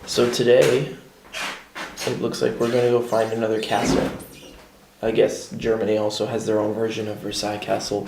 So today, it looks like we're gonna go find another castle. I guess Germany also has their own version of Versailles Castle.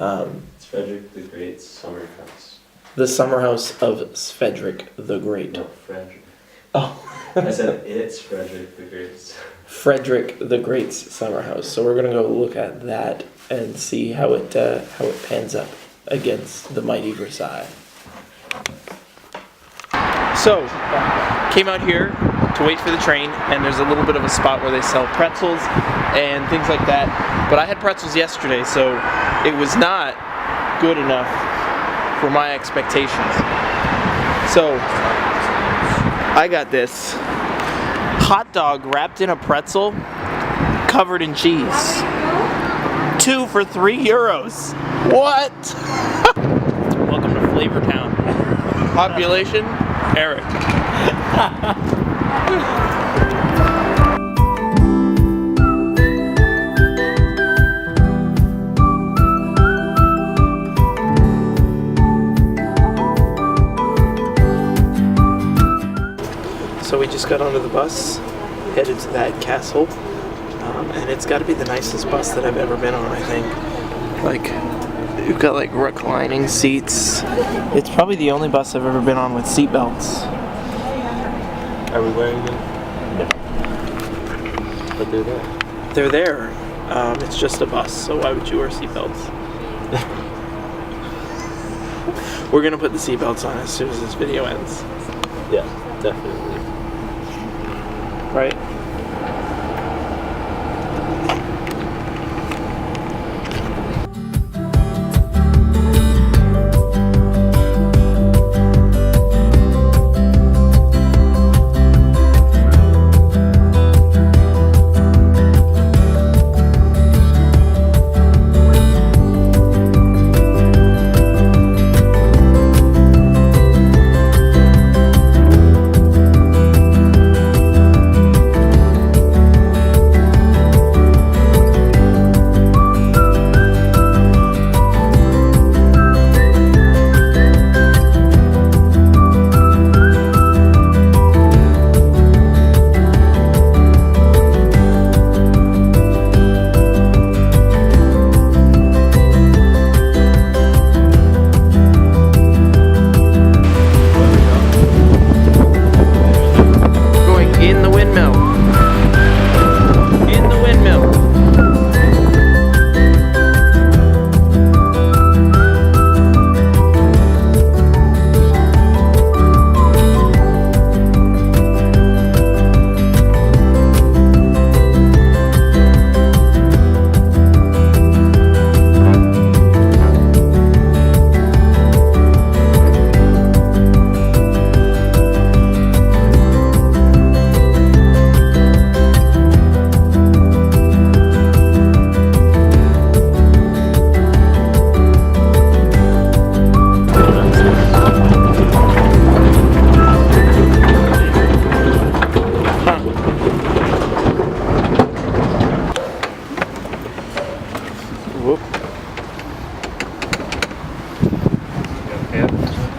It's Frederick the Great's summer house. The summer house of Frederick the Great. No, Frederick. Oh. I said it's Frederick the Great's. Frederick the Great's summer house. So we're gonna go look at that and see how it pans up against the mighty Versailles. So, came out here to wait for the train, and there's a little bit of a spot where they sell pretzels and things like that. But I had pretzels yesterday, so it was not good enough for my expectations. So, I got this hot dog wrapped in a pretzel, covered in cheese. 2 for €3. What? Welcome to Flavourtown. Population, Eric. So we just got onto the bus, headed to that castle, and it's got to be the nicest bus that I've ever been on, I think. Like, you've got like reclining seats. It's probably the only bus I've ever been on with seat belts. Are we wearing them? No. But they're there. They're there. It's just a bus, so why would you wear seat belts? We're gonna put the seat belts on as soon as this video ends. Yeah, definitely. Right?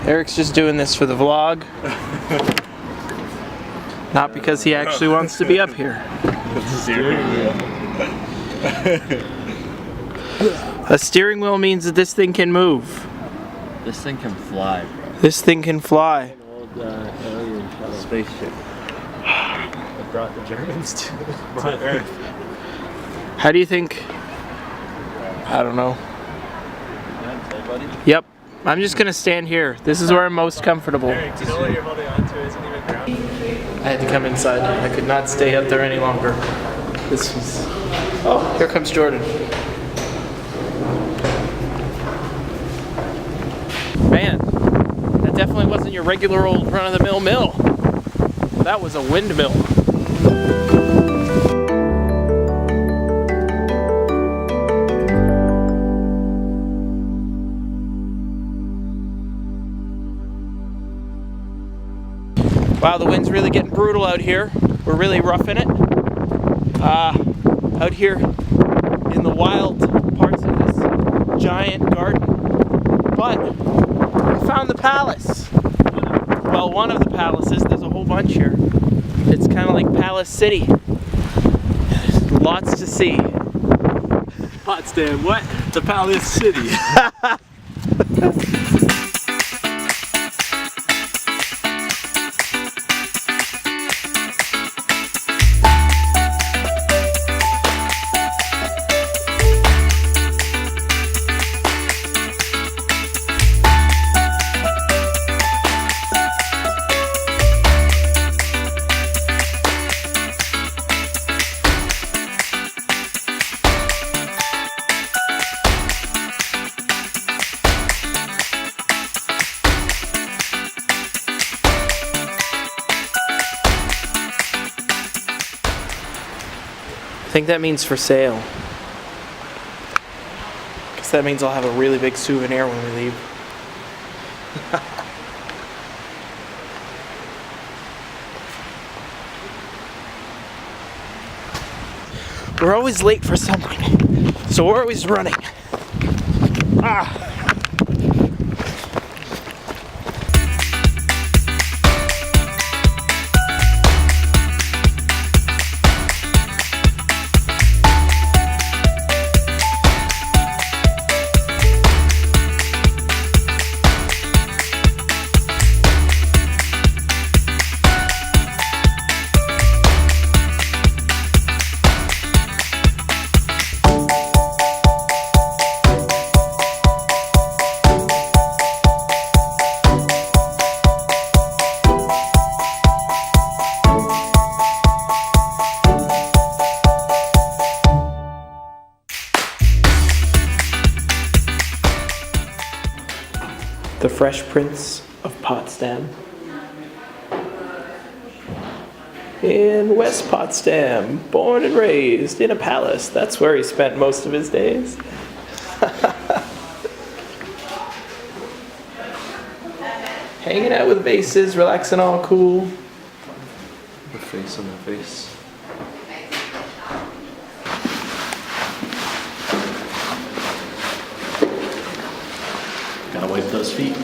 Eric's just doing this for the vlog. Not because he actually wants to be up here. A steering wheel means that this thing can move. This thing can fly, bro. This thing can fly. An old alien spaceship. That brought the Germans to Earth. How do you think? I don't know. Hey, buddy. Yep. I'm just gonna stand here. This is where I'm most comfortable. Eric, do you know what you're holding on to isn't even ground? I had to come inside. I could not stay up there any longer. This was... Oh, here comes Jordan. Man, that definitely wasn't your regular old run-of-the-mill mill. That was a windmill. Wow, the wind's really getting brutal out here. We're really roughing it. Out here in the wild parts of this giant garden. But we found the palace. But Well, one of the palaces, there's a whole bunch here. It's kind of like Palace City. Lots to see. Potsdam, what? The Palace City. I think that means for sale. Because that means I'll have a really big souvenir when we leave. We're always late for something, so we're always running. Ah! The Fresh Prince of Potsdam. In West Potsdam, born and raised in a palace. That's where he spent most of his days. Hanging out with vases, relaxing all cool. The face on my face. Gotta wipe those feet.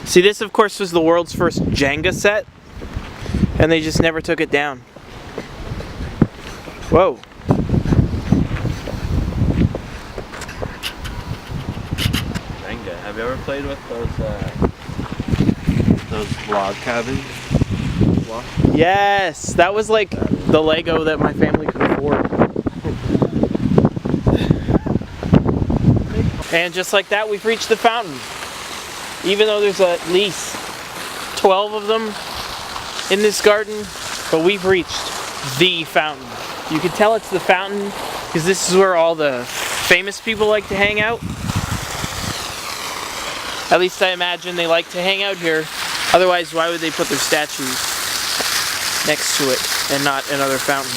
See, this of course was the world's first Jenga set, and they just never took it down. Whoa. Jenga. Have you ever played with those log cabins? Yes, that was like the Lego that my family could afford. And just like that, we've reached the fountain. Even though there's at least 12 of them in this garden, but we've reached the fountain. You can tell it's the fountain because this is where all the famous people like to hang out. At least I imagine they like to hang out here. Otherwise, why would they put their statues next to it and not another fountain?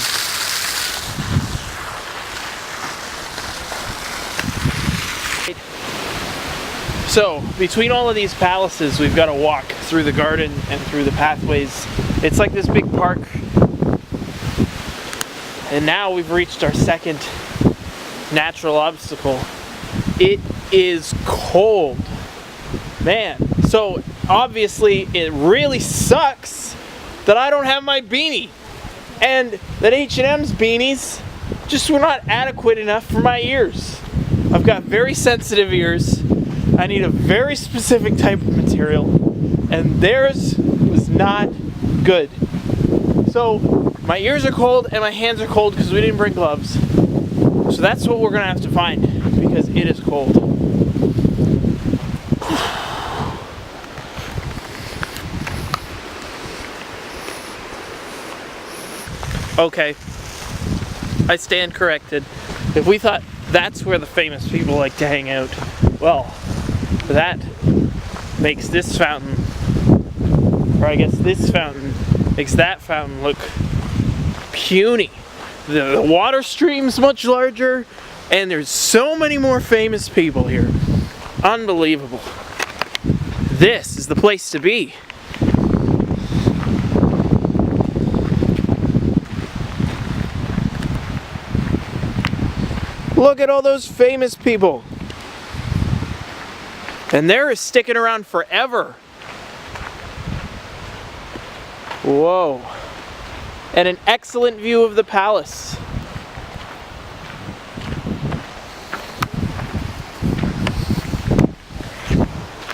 So, between all of these palaces, we've got to walk through the garden and through the pathways. It's like this big park. And now we've reached our second natural obstacle. It is cold. Man, so obviously it really sucks that I don't have my beanie. And that H&M's beanies just were not adequate enough for my ears. I've got very sensitive ears. I need a very specific type of material, and theirs was not good. So my ears are cold and my hands are cold because we didn't bring gloves. So that's what we're gonna have to find because it is cold. Okay, I stand corrected. If we thought that's where the famous people like to hang out, well, that makes this fountain, or I guess this fountain, makes that fountain look puny. The water stream's much larger, and there's so many more famous people here. Unbelievable. This is the place to be. Look at all those famous people. And they're sticking around forever. Whoa. And an excellent view of the palace.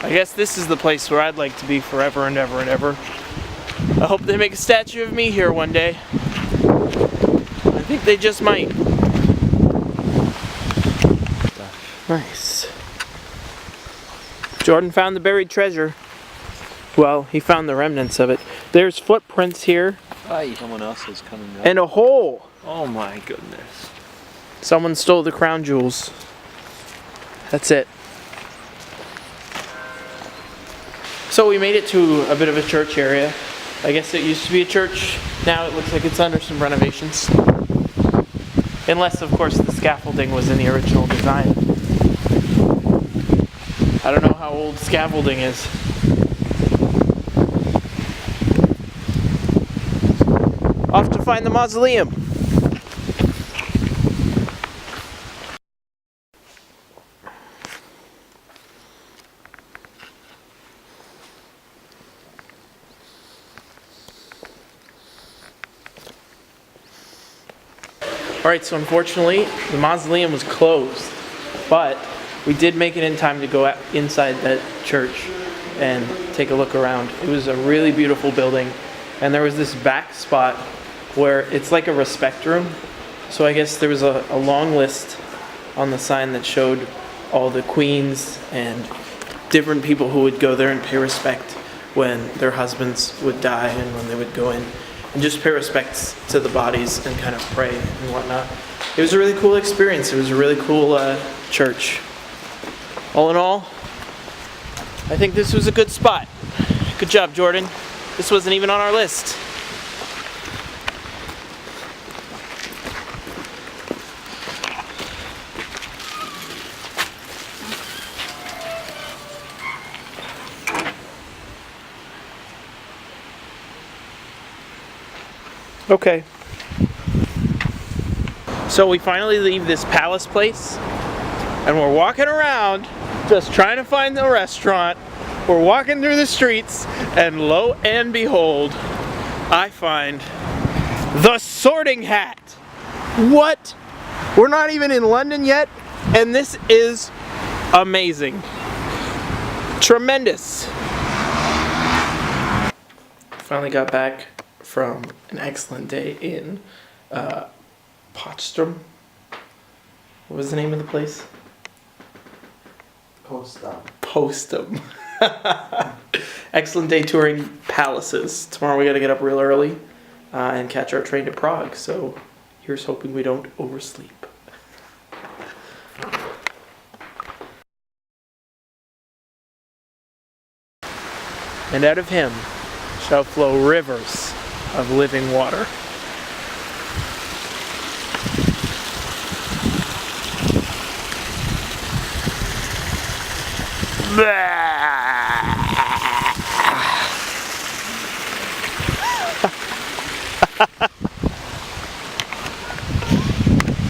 I guess this is the place where I'd like to be forever and ever and ever. I hope they make a statue of me here one day. I think they just might. Nice. Jordan found the buried treasure. Well, he found the remnants of it. There's footprints here. Someone else is coming up. And a hole. Oh my goodness. Someone stole the crown jewels. That's it. So we made it to a bit of a church area. I guess it used to be a church. Now it looks like it's under some renovations. Unless, of course, the scaffolding was in the original design. I don't know how old scaffolding is. Off to find the mausoleum. Alright, so unfortunately, the mausoleum was closed, but we did make it in time to go inside that church and take a look around. It was a really beautiful building, and there was this back spot where it's like a respect room. So I guess there was a long list on the sign that showed all the queens and different people who would go there and pay respect when their husbands would die and when they would go in and just pay respects to the bodies and kind of pray and whatnot. It was a really cool experience. It was a really cool church. All in all, I think this was a good spot. Good job, Jordan. This wasn't even on our list. Okay. So we finally leave this palace place, and we're walking around just trying to find the restaurant. We're walking through the streets, and lo and behold, I find the Sorting Hat. What? We're not even in London yet, and this is amazing. Tremendous. Finally got back from an excellent day in Potsdam. What was the name of the place? Potsdam. Excellent day touring palaces. Tomorrow we gotta get up real early and catch our train to Prague, so here's hoping we don't oversleep. And out of him shall flow rivers of living water. Blah.